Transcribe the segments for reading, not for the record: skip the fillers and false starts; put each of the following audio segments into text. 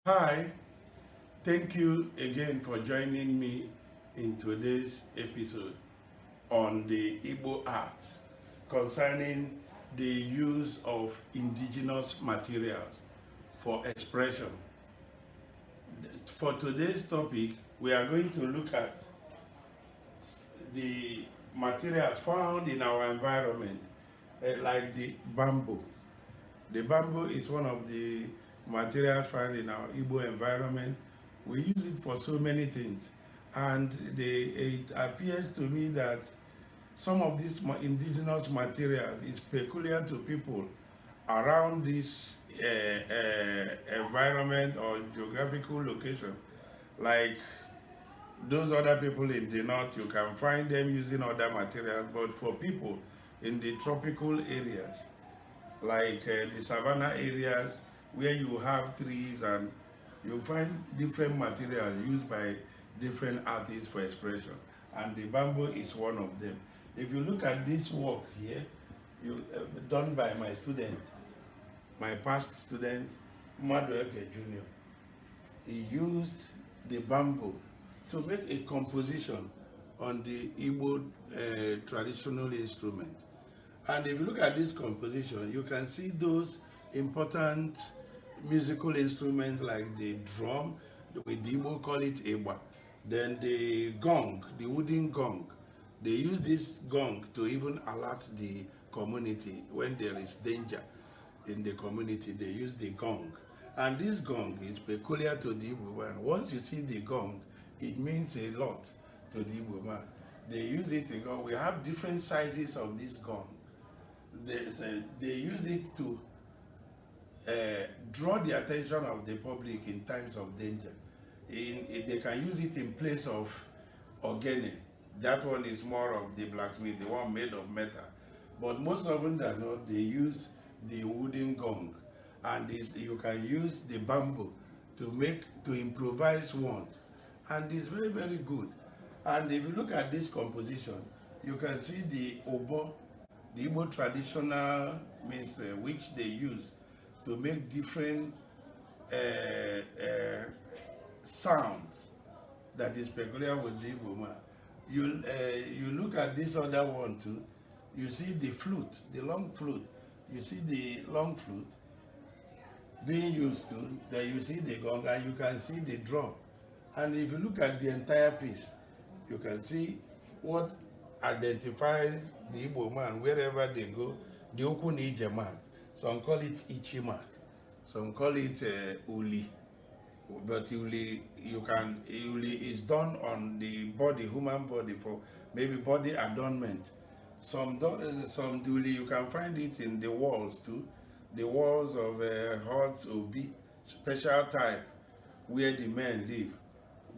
Hi, thank you again for joining me in today's episode on the Igbo art concerning the use of indigenous materials for expression. For today's topic, we are going to look at the materials found in our environment, like the bamboo. The bamboo is one of the materials found in our Igbo environment. We use it for so many things. And it appears to me that some of these indigenous materials is peculiar to people around this environment or geographical location. Like those other people in the north, you can find them using other materials, but for people in the tropical areas, like the savanna areas where you have trees and you find different materials used by different artists for expression, and the bamboo is one of them. If you look at this work here, done by my student, my past student, Madueke Jr., he used the bamboo to make a composition on the Igbo traditional instrument. And if you look at this composition, you can see those important musical instruments like the drum, with the Igbo call it Igba, then the gong, the wooden gong. They use this gong to even alert the community when there is danger in the community. They use the gong. And this gong is peculiar to the Igbo man. Once you see the gong, it means a lot to the Igbo man. They use it to go. We have different sizes of this gong. They use it to draw the attention of the public in times of danger. They can use it in place of ogene. That one is more of the blacksmith, the one made of metal. But most often than not, they use the wooden gong, and you can use the bamboo to improvise ones, and it's very very good. And if you look at this composition, you can see the obo, the Igbo traditional minstrel, which they use to make different sounds that is peculiar with the Igbo man. You look at this other one too, you see the flute, the long flute. You see the long flute being used to, then you see the gong, and you can see the drum. And if you look at the entire piece, you can see what identifies the Igbo man wherever they go. The Okun Ije mark. Some call it Ichi mark. Some call it Uli. But Uli, Uli is done on the body, human body, for maybe body adornment. Some Uli, you can find it in the walls too. The walls of huts, obi, special type where the men live.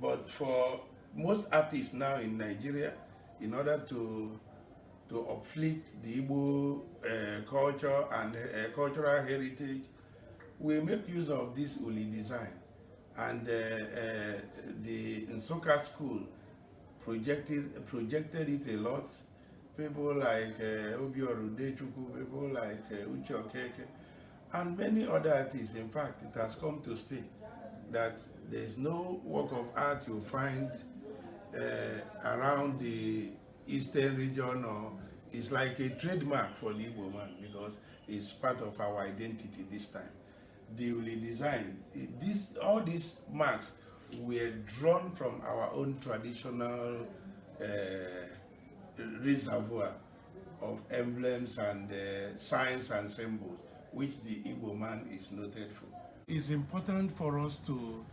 But for most artists now in Nigeria, in order to uplift the Igbo culture and cultural heritage, we make use of this uli design. And the Nsukka school projected it a lot. People like Obiora Udechukwu, people like Uche Okeke, and many other artists. In fact, it has come to stay that there's no work of art you find around the eastern region, or it's like a trademark for the Igbo man because it's part of our identity this time. The Uli design, all these marks were drawn from our own traditional reservoir of emblems and signs and symbols, which the Igbo man is noted for. It's important for us to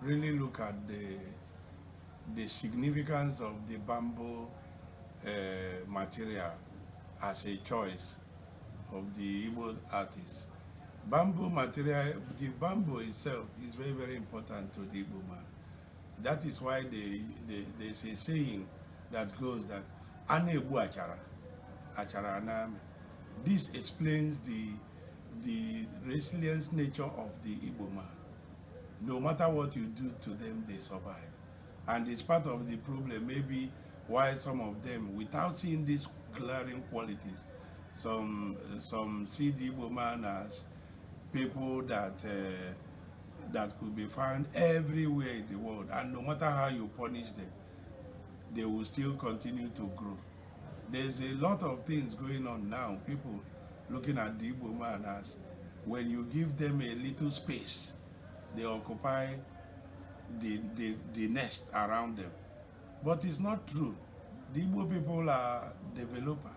really look at the significance of the bamboo material as a choice of the Igbo artists. Bamboo material, the bamboo itself is very, very important to the Igbo man. That is why there's a saying that goes that Anebu ACHARA, ACHARA Aname. This explains the resilient nature of the Igbo man. No matter what you do to them, they survive. And it's part of the problem, maybe why some of them, without seeing these glaring qualities, some see the Igbo man as people that that could be found everywhere in the world, and no matter how you punish them, they will still continue to grow. There's a lot of things going on now. People looking at the Igbo man as when you give them a little space, they occupy the nest around them. But it's not true. The Igbo people are developers.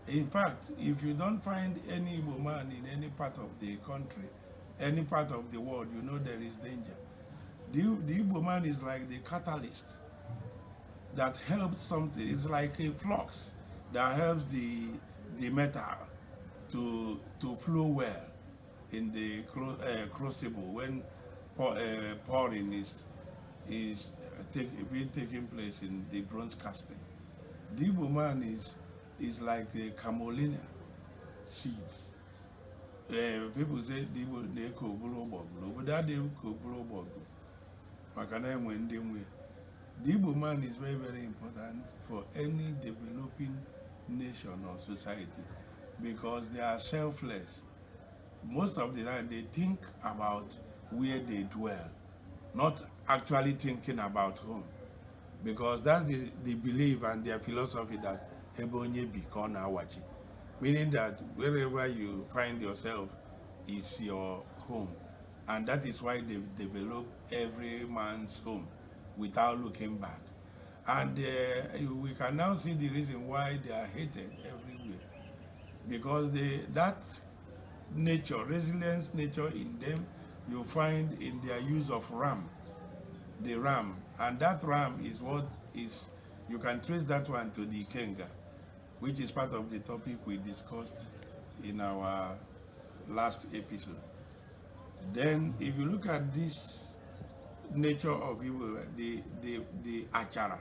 In fact, if you don't find any Igbo man in any part of the country, any part of the world, you know there is danger. The Igbo man is like the catalyst that helps something. It's like a flux that helps the metal to flow well in the crucible when pouring is taking place in the bronze casting. The Igbo man is like a camelina seed. People say the Igbo they koburo bogu, but that they koburo bogu. Makana when they way. The Igbo man is very, very important for any developing nation or society because they are selfless. Most of the time they think about where they dwell, not actually thinking about home. Because that's the belief and their philosophy that Ebonye Bikon Awachi. Meaning that wherever you find yourself is your home. And that is why they've developed every man's home without looking back. And we can now see the reason why they are hated everywhere. Because that nature, resilience nature in them, you find in their use of ram, the ram. And that ram is what is, you can trace that one to the Kenga, which is part of the topic we discussed in our last episode. Then, if you look at this nature of Igbo, the ACHARA,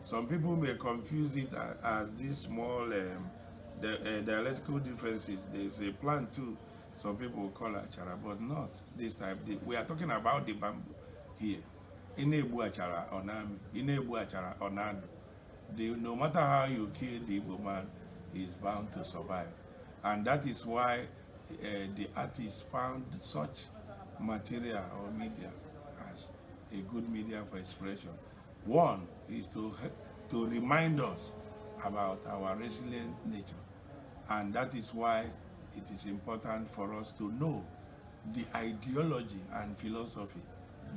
some people may confuse it as these small dialectical differences. There's a plant too, some people call ACHARA, but not this type. We are talking about the bamboo here. Inebu ACHARA onami, Inebu ACHARA onadu. No matter how you kill the Igbo man, is bound to survive. And that is why the artist found such material or media as a good media for expression. One is to remind us about our resilient nature. And that is why it is important for us to know the ideology and philosophy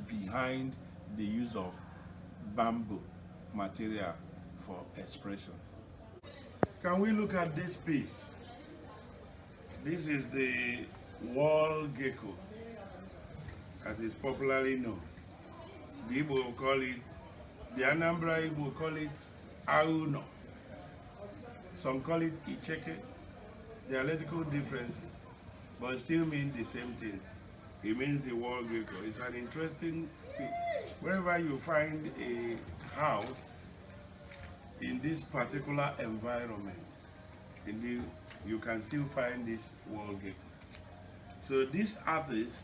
behind the use of bamboo material for expression. Can we look at this piece? This is the wall gecko, as is popularly known. The Igbo call it, the Anambra Igbo call it Auno. Some call it Icheke. Dialectical differences, but still mean the same thing. It means the wall gecko. It's an interesting thing. Wherever you find a house in this particular environment, you can still find this wall gecko. So this artist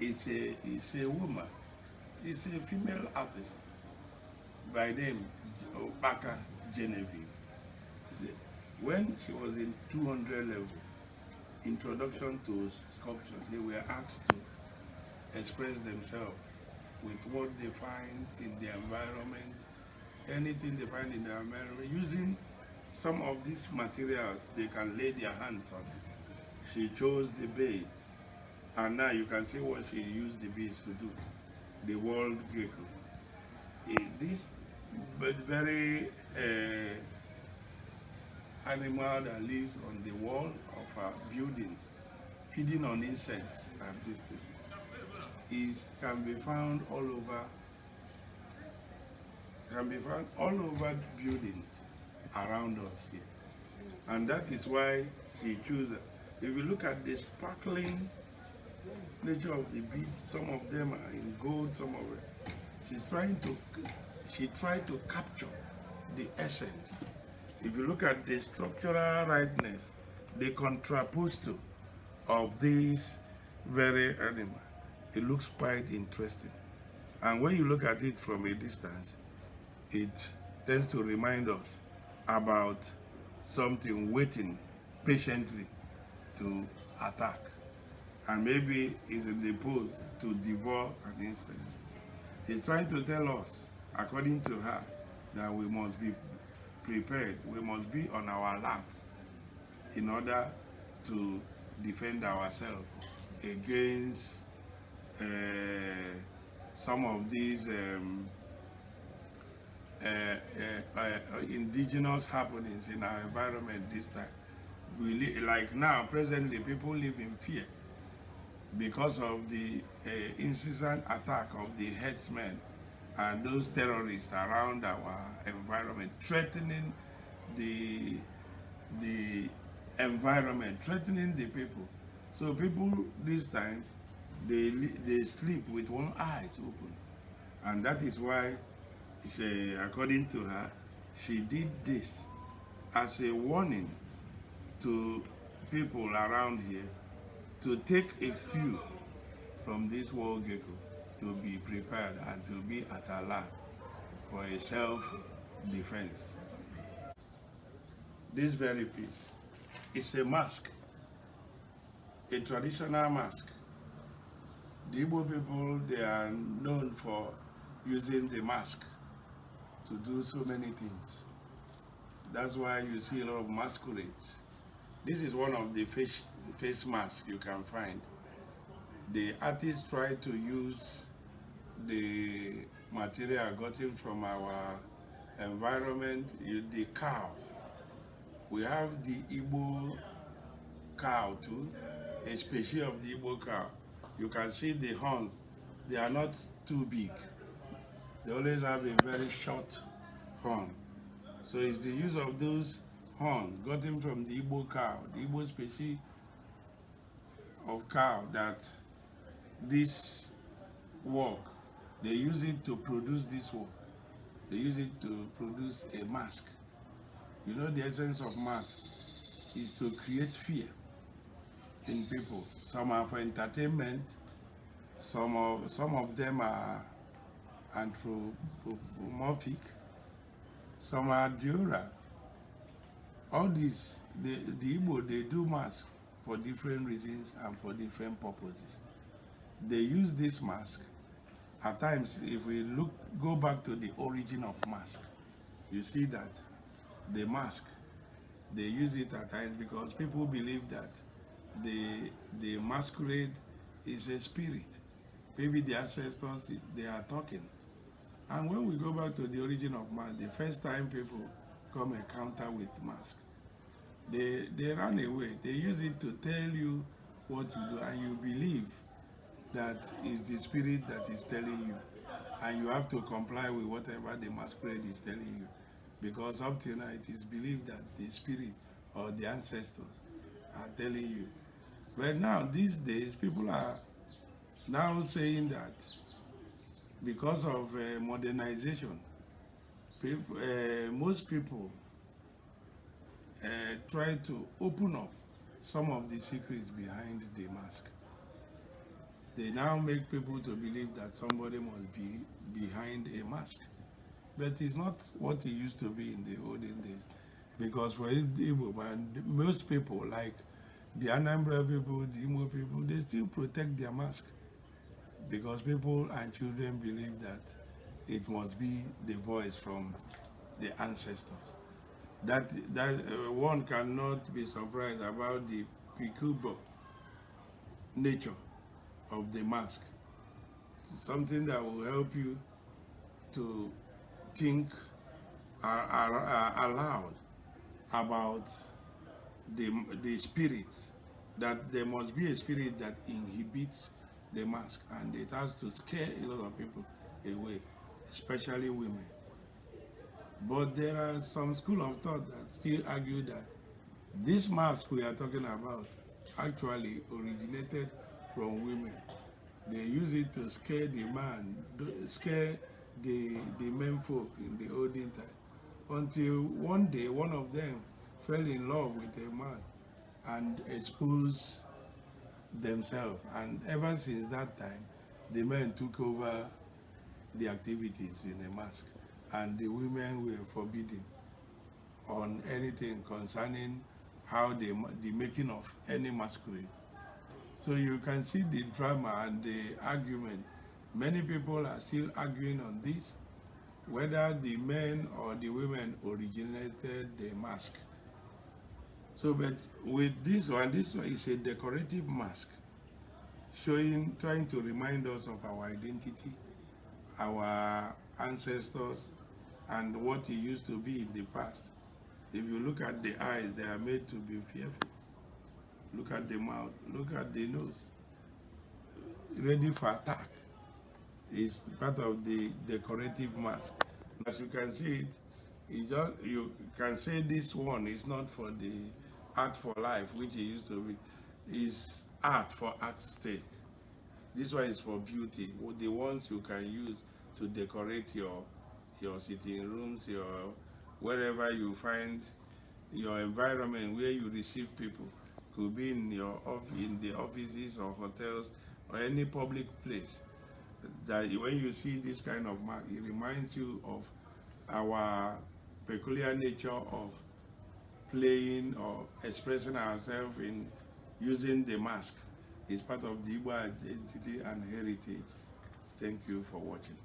is a woman. It's a female artist by name Baka Genevieve. When she was in 200 level, introduction to sculpture, they were asked to express themselves with what they find in the environment, anything they find in the environment, using some of these materials they can lay their hands on. She chose the beads, and now you can see what she used the beads to do. The wall gecko. This very animal that lives on the wall of buildings, feeding on insects and this thing, can be found all over. Can be found all over buildings around us here, and that is why she chose it. If you look at the sparkling nature of the beads, some of them are in gold, some of it. She tried to capture the essence. If you look at the structural rightness, the contrapposto of these very animals, it looks quite interesting. And when you look at it from a distance, it tends to remind us about something waiting patiently to attack. and maybe is in the pose to devour an insect. He's trying to tell us, according to her, that we must be prepared, we must be on our alert in order to defend ourselves against uh, some of these indigenous happenings in our environment this time. Like now, presently, people live in fear because of the incessant attack of the herdsmen and those terrorists around our environment, threatening the environment, threatening the people. So people this time, they sleep with one eye open, and that is why, according to her, she did this as a warning to people around here to take a cue from this wall gecko, to be prepared and to be at alert for a self-defense. This very piece is a mask, a traditional mask. The Igbo people, they are known for using the mask to do so many things. That's why you see a lot of masquerades. This is one of the face masks you can find. The artists try to use the material gotten from our environment, the cow. We have the Igbo cow too, a species of the Igbo cow. You can see the horns, they are not too big. They always have a very short horn. So it's the use of those horns gotten from the Igbo cow, the Igbo species of cow, that this work, they use it to produce this work. They use it to produce a mask. You know, the essence of mask is to create fear in people. Some are for entertainment, some of them are anthropomorphic, some are deora. All these, the Igbo, they do mask for different reasons and for different purposes. They use this mask. At times, if we go back to the origin of mask, you see that the mask, they use it at times because people believe that the masquerade is a spirit. Maybe the ancestors, they are talking. And when we go back to the origin of mask, the first time people come encounter with mask, they run away. They use it to tell you what to do, and you believe that is the spirit that is telling you, and you have to comply with whatever the masquerade is telling you, because up till now it is believed that the spirit or the ancestors are telling you. But now these days people are now saying that because of modernization, most people try to open up some of the secrets behind the mask. They now make people to believe that somebody must be behind a mask. But it's not what it used to be in the olden days. Because for Igbo, most people, like the Anambra people, the Imo people, they still protect their mask. Because people and children believe that it must be the voice from the ancestors. That one cannot be surprised about the peculiar nature of the mask. Something that will help you to think aloud about the spirit, that there must be a spirit that inhibits the mask, and it has to scare a lot of people away, especially women. But there are some school of thought that still argue that this mask we are talking about actually originated from women. They use it to scare the man, scare the men folk in the olden time, until one day one of them fell in love with a man and exposed themselves. And ever since that time, the men took over the activities in a mask, and the women were forbidden on anything concerning how the making of any masquerade. So you can see the drama and the argument. Many people are still arguing on this, whether the men or the women originated the mask. So, but with this one is a decorative mask, trying to remind us of our identity, our ancestors, and what it used to be in the past. If you look at the eyes, they are made to be fearful. Look at the mouth, look at the nose, ready for attack. It's part of the decorative mask. As you can see you can say this one is not for the art for life, which it used to be. It's art for art's sake. This one is for beauty. The ones you can use to decorate your sitting rooms, your wherever you find your environment where you receive people. Could be in in the offices or hotels or any public place. That when you see this kind of mark, it reminds you of our peculiar nature of playing or expressing ourselves in using the mask. It's part of the Igbo identity and heritage. Thank you for watching.